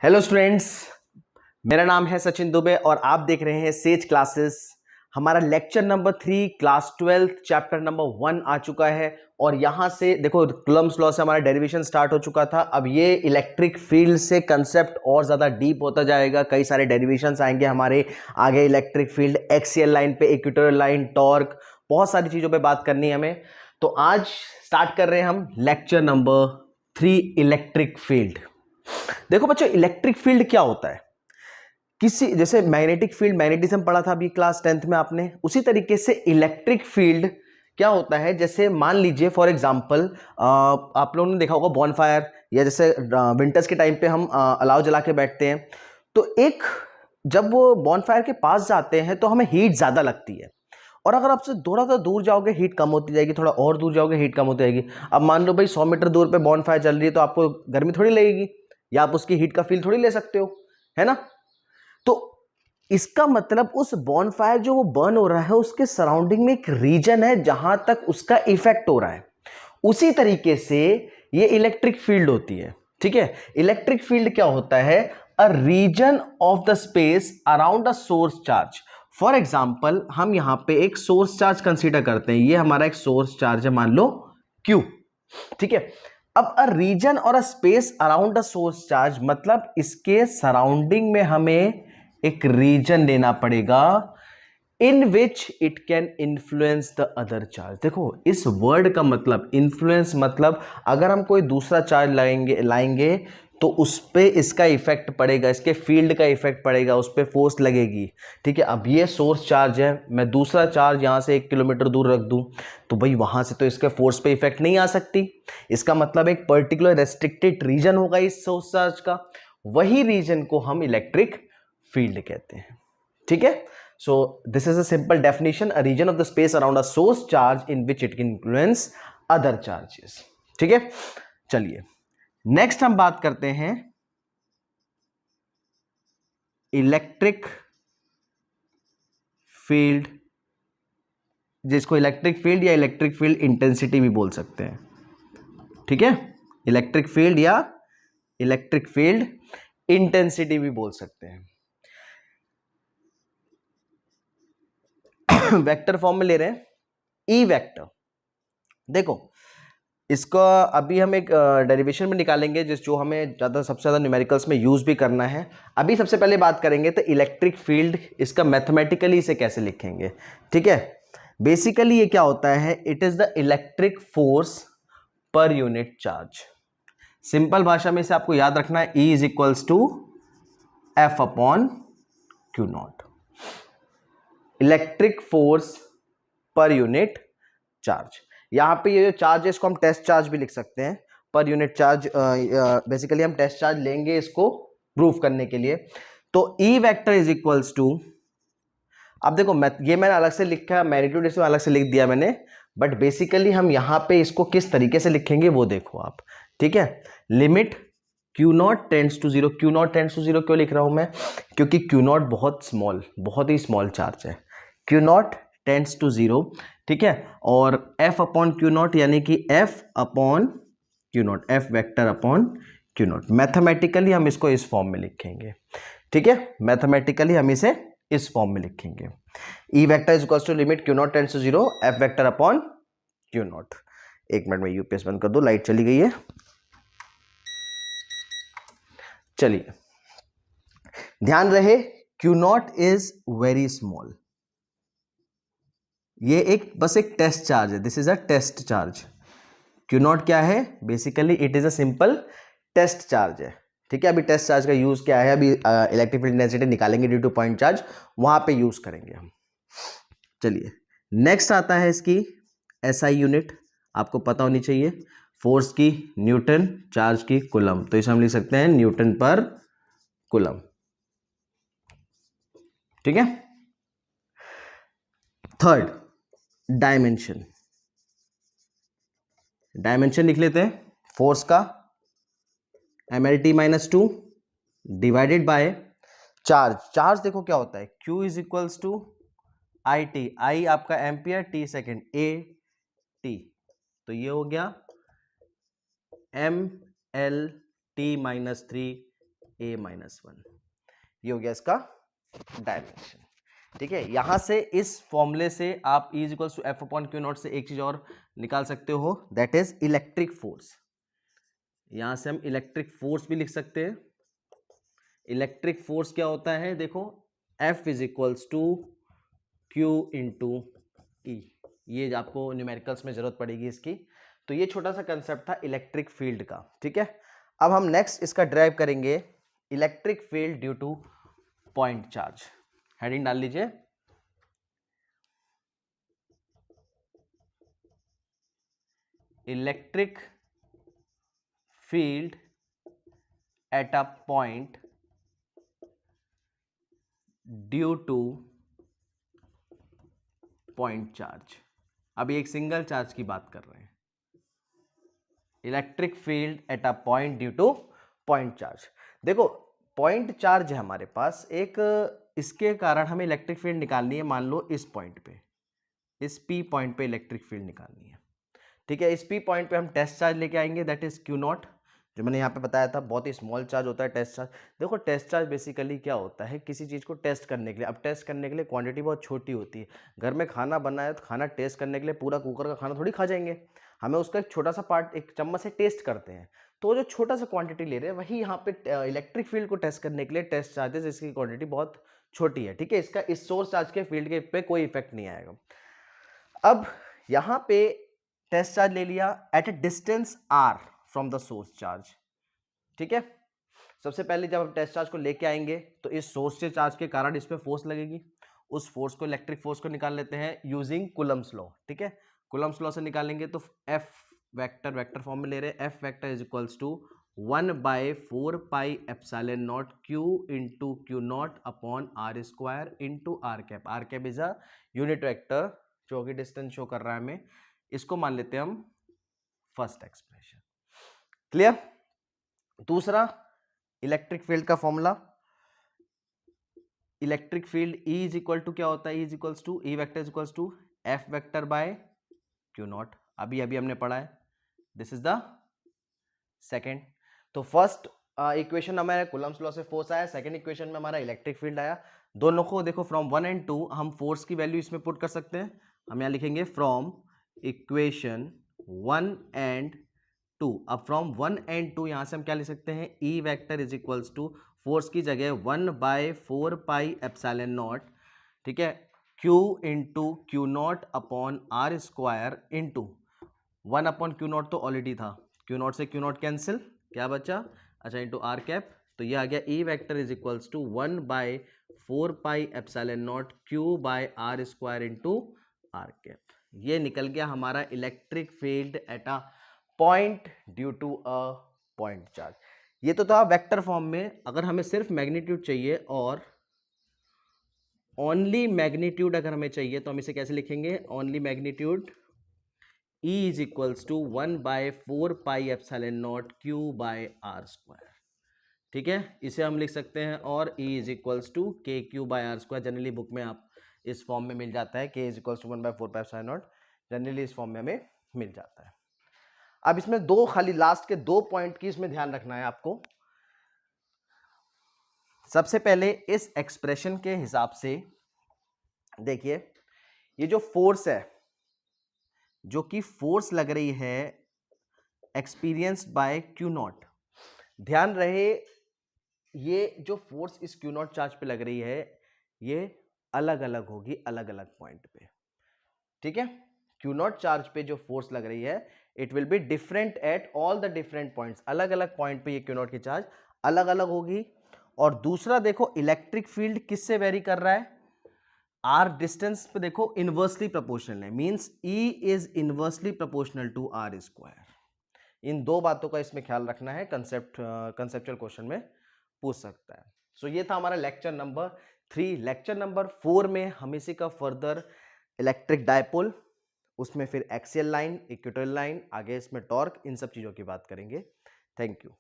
Hello students, मेरा नाम है सचिन दुबे और आप देख रहे हैं सेज क्लासेस। हमारा lecture number 3 class 12 chapter number 1 आ चुका है। और यहां से देखो, कूलम्ब्स लॉ से हमारा डेरिवेशन स्टार्ट हो चुका था। अब ये इलेक्ट्रिक फील्ड से कंसेप्ट और ज्यादा डीप होता जाएगा। कई सारे डेरिवेशंस आएंगे हमारे आगे। इलेक्ट्रिक फील्ड, एक्सियल लाइन पे, इक्वेटोरियल लाइन, टॉर्क, बहुत सारी चीजों पे बात करनी है हमें। तो आज स्टार्ट कर रहे हैं हम लेक्चर नंबर 3 इलेक्ट्रिक फील्ड। देखो बच्चों, इलेक्ट्रिक फील्ड क्या होता है? किसी जैसे मैग्नेटिक फील्ड, मैग्नेटिज्म पढ़ा था अभी क्लास 10th में आपने, उसी तरीके से इलेक्ट्रिक फील्ड क्या होता है। जैसे मान लीजिए फॉर एग्जांपल, आप लोगों ने देखा होगा बॉनफायर, या जैसे विंटर्स के टाइम पे हम अलाव जला के बैठते हैं, तो एक जब वो बॉनफायर के पास जाते हैं तो हमें हीट ज्यादा लगती है। और अगर आपसे थोड़ा सा दूर जाओगे हीट कम होती जाएगी, थोड़ा और दूर जाओगे हीट कम होती जाएगी। अब मान लो भाई 100 मीटर दूर पे बॉनफायर चल रही है, तो आपको गर्मी थोड़ी लगेगी, या आप उसकी हीट का फील थोड़ी ले सकते हो, है ना? तो इसका मतलब उस बॉनफायर जो वो बर्न हो रहा है, उसके सराउंडिंग में एक रीजन है जहां तक उसका इफेक्ट हो रहा है। उसी तरीके से ये इलेक्ट्रिक फील्ड होती है। ठीक है, इलेक्ट्रिक फील्ड क्या होता है? A region of the space around a source charge. For example, हम यहां पे एक सोर्स चार्ज कंसीडर करते हैं। ये हमारा एक सोर्स चार्ज है, मान लो Q। ठीक है, अब अ रीजन और a space around a source charge, मतलब इसके सराउंडिंग में हमें एक रीजन लेना पड़ेगा in which it can influence the other charge. देखो, इस वर्ड का मतलब इन्फ्लुएंस, मतलब अगर हम कोई दूसरा चार्ज लाएंगे तो उस पर इसका इफेक्ट पड़ेगा, इसके फील्ड का इफेक्ट पड़ेगा, उस पर फोर्स लगेगी। ठीक है, अब ये सोर्स चार्ज है, मैं दूसरा चार्ज यहां से 1 किलोमीटर दूर रख दूं तो भाई वहां से तो इसके फोर्स पे इफेक्ट नहीं आ सकती। इसका मतलब एक पर्टिकुलर रेस्ट्रिक्टेड रीजन होगा इस सोर्स चार्ज का। वही रीजन को हम इलेक्ट्रिक फील्ड कहते हैं। ठीक है, so this is a simple definition: a region of the space around a source charge in which it can influence other charges। ठीक है, चलिए नेक्स्ट हम बात करते हैं इलेक्ट्रिक फील्ड, जिसको इलेक्ट्रिक फील्ड या इलेक्ट्रिक फील्ड इंटेंसिटी भी बोल सकते हैं। ठीक है, इलेक्ट्रिक फील्ड या इलेक्ट्रिक फील्ड इंटेंसिटी भी बोल सकते हैं। वेक्टर फॉर्म में ले रहे हैं, ई वेक्टर। देखो, इसका अभी हम एक डेरिवेशन में निकालेंगे जो हमें सबसे ज़्यादा न्यूमेरिकल्स में यूज भी करना है। अभी सबसे पहले बात करेंगे तो इलेक्ट्रिक फील्ड, इसका मैथमेटिकली इसे कैसे लिखेंगे। ठीक है, बेसिकली ये क्या होता है? It is the electric force per unit charge. Simple भाषा में इसे आपको याद रखना है, E is equals to F upon q naught. Electric force per unit charge. यहां पे ये जो चार्ज है इसको हम टेस्ट चार्ज भी लिख सकते हैं, पर यूनिट चार्ज। बेसिकली हम टेस्ट चार्ज लेंगे इसको प्रूफ करने के लिए। तो E vector is equals to, अब देखो ये मैंने अलग से लिखा, मैग्नीट्यूड इसमें अलग से लिख दिया मैंने, बट बेसिकली हम यहां पे इसको किस तरीके से लिखेंगे वो देखो आप। ठीक है, limit q naught tends to zero. Q naught tends to zero क्यों लिख रहा हूं मैं? क्योंकि क्यू नॉट बहुत स्मॉल, बहुत ही स्मॉल चार्ज है। Q naught tends to zero. ठीक है, और एफ अपॉन क्यू नॉट, यानी कि F upon q naught, F vector upon q naught. Mathematically हम इसको इस फॉर्म में लिखेंगे। ठीक है, मैथमेटिकली हम इसे इस फॉर्म में लिखेंगे। E vector is equals to limit q naught tends to zero, F vector upon q naught. एक मिनट में यूपीएस बंद कर दो, लाइट चली गई है। चलिए, ध्यान रहे q naught is very small. ये बस एक टेस्ट चार्ज है, this is a test charge. Q naught क्या है? Basically it is a simple test charge है। ठीक है, अभी टेस्ट चार्ज का यूज क्या है? अभी इलेक्ट्रिक फील्ड इंटेंसिटी निकालेंगे ड्यू टू पॉइंट चार्ज, वहां पे यूज करेंगे हम। चलिए, नेक्स्ट आता है इसकी एसआई यूनिट, आपको पता होनी चाहिए। फोर्स की न्यूटन, चार्ज की कूलम, तो इसे हम लिख सकते हैं न्यूटन पर कूलम। ठीक है, थर्ड डायमेंशन। डायमेंशन लिख लेते हैं फोर्स का, mlt minus 2 divided by charge. Charge देखो क्या होता है, Q is equals to I T, I आपका ampere, T second, A T, तो ये हो गया M L T minus 3 a-1, ये हो गया इसका डायमेंशन। ठीक है, यहां से इस फॉर्मूले से आप E equals to F upon q naught से एक चीज और निकाल सकते हो, दैट इज इलेक्ट्रिक फोर्स। यहां से हम इलेक्ट्रिक फोर्स भी लिख सकते हैं। इलेक्ट्रिक फोर्स क्या होता है, देखो F is equals to Q into E, ये आपको न्यूमेरिकल्स में जरूरत पड़ेगी इसकी। तो ये छोटा सा कंसेप्ट था इलेक्ट्रिक फील्ड का। ठीक है, अब हम नेक्स्ट इसका ड्राइव करेंगे, electric field due two point charge. Heading डाल लीजिए, electric field at a point due two point charge. अभी एक सिंगल चार्ज की बात कर रहे हैं, electric field at a point due two point charge. देखो पॉइंट चार्ज है हमारे पास एक, इसके कारण हमें इलेक्ट्रिक फील्ड निकालनी है। मान लो इस पॉइंट पे, इस पी पॉइंट पे इलेक्ट्रिक फील्ड निकालनी है। ठीक है, इस पी पॉइंट पे हम टेस्ट चार्ज लेके आएंगे, दैट इज क्यू नॉट, जो मैंने यहाँ पे बताया था, बहुत ही स्मॉल चार्ज होता है टेस्ट चार्ज। देखो टेस्ट चार्ज बेसिकली क्या होता है, किसी चीज़ को टेस्ट करने के लिए। अब टेस्ट करने के लिए क्वांटिटी बहुत छोटी होती है। घर में खाना बना है तो खाना टेस्ट करने के लिए पूरा कुकर का खाना थोड़ी खा जाएंगे, हमें उसका एक छोटा सा पार्ट एक चम्मच से टेस्ट करते हैं। तो जो छोटा सा क्वांटिटी ले रहे हैं, वही यहाँ पे इलेक्ट्रिक फील्ड को टेस्ट करने के लिए टेस्ट चार्जेस, इसकी क्वांटिटी बहुत छोटी है। ठीक है, इसका इस सोर्स चार्ज के फील्ड के पे कोई इफेक्ट नहीं आएगा। अब यहाँ पे टेस्ट चार्ज ले लिया at a distance r from the source charge. ठीक है, सबसे पहले जब हम टेस्ट चार्ज को लेके आएंगे तो इस सोर्स से चार्ज के कारण इस पे फोर्स लगेगी, उस फोर्स को, इलेक्ट्रिक फोर्स को निकाल लेते हैं यूजिंग कूलम्स लॉ। ठीक है, कूलम्स लॉ से निकालेंगे तो F वेक्टर, वेक्टर फॉर्म में ले रहे हैं, F vector is equals to 1/4 pi epsilon naught Q into q naught upon r square into r cap. R cap is a unit vector जो कि डिस्टेंस शो कर रहा है हमें, इसको मान लेते हैं हम फर्स्ट एक्सप्रेशन। क्लियर? दूसरा इलेक्ट्रिक फील्ड का formula, electric field E is equal to क्या होता है, E is equals to E vector is equals to F vector by q naught. अभी हमने पढ़ा है, दिस इज द सेकेंड। तो फर्स्ट इक्वेशन हमारा कूलम्स लॉ से फोर्स आया, सेकेंड इक्वेशन में हमारा इलेक्ट्रिक फील्ड आया। दोनों को देखो फ्रॉम 1 and 2 हम फोर्स की वैल्यू इसमें पुट कर सकते हैं। हम यहाँ लिखेंगे फ्रॉम इक्वेशन 1 and 2। अब फ्रॉम 1 and 2 यहाँ से हम क्या लिख सकते हैं, E vector is equals to force की जगह 1/4 पाई एप्सिलॉन नॉट, ठीक है, Q into q naught upon r square into 1 upon q naught तो ऑलरेडी था, क्यू नॉट से क्यू नॉट कैंसिल, क्या बचा, अच्छा, इंटू आर कैप। तो ये आ गया E vector is equals to 1/4 pi epsilon naught Q by r square into r cap. ये निकल गया हमारा electric field at a point due to a point charge. ये तो था वेक्टर फॉर्म में। अगर हमें सिर्फ मैग्नीट्यूड चाहिए और ओनली मैग्नीट्यूड अगर हमें चाहिए तो हम इसे कैसे लिखेंगे, only magnitude E is equals to 1/4 pi epsilon naught Q by r square. ठीक है, इसे हम लिख सकते हैं, और E is equals to KQ by r square. Generally book में आप इस फॉर्म में मिल जाता है, K is equals to 1/4 pi epsilon naught, generally इस फॉर्म में हमें मिल जाता है। अब इसमें दो खाली लास्ट के 2 पॉइंट की इसमें ध्यान रखना है आपको। सबसे पहले इस एक्सप्रेशन के हिसाब से देखिए, ये जो फोर्स है, जो कि फोर्स लग रही है एक्सपीरियंस्ड बाय क्यू नॉट, ध्यान रहे ये जो फोर्स इस क्यू नॉट चार्ज पे लग रही है, ये अलग अलग होगी अलग अलग पॉइंट पे। ठीक है, क्यू नॉट चार्ज पे जो फोर्स लग रही है, it will be different at all the different points. अलग अलग पॉइंट पे ये क्यू नॉट की चार्ज अलग अलग होगी। और दूसरा देखो, इलेक्ट्रिक फील्ड किससे वेरी कर रहा है, आर डिस्टेंस पे देखो इनवर्सली प्रोपोर्शनल है, means E is inversely proportional to r square. इन दो बातों का इसमें ख्याल रखना है, कंसेप्चुअल क्वेश्चन में पूछ सकता है। सो ये था हमारा लेक्चर नंबर 3। लेक्चर नंबर 4 में हम इसी का फर्दर इलेक्ट्रिक डायपोल, उसमें फिर एक्सियल लाइन, इक्वेटोरियल लाइन, आगे इसमें टॉर्क, इन सब चीजों की बात करेंगे। Thank you.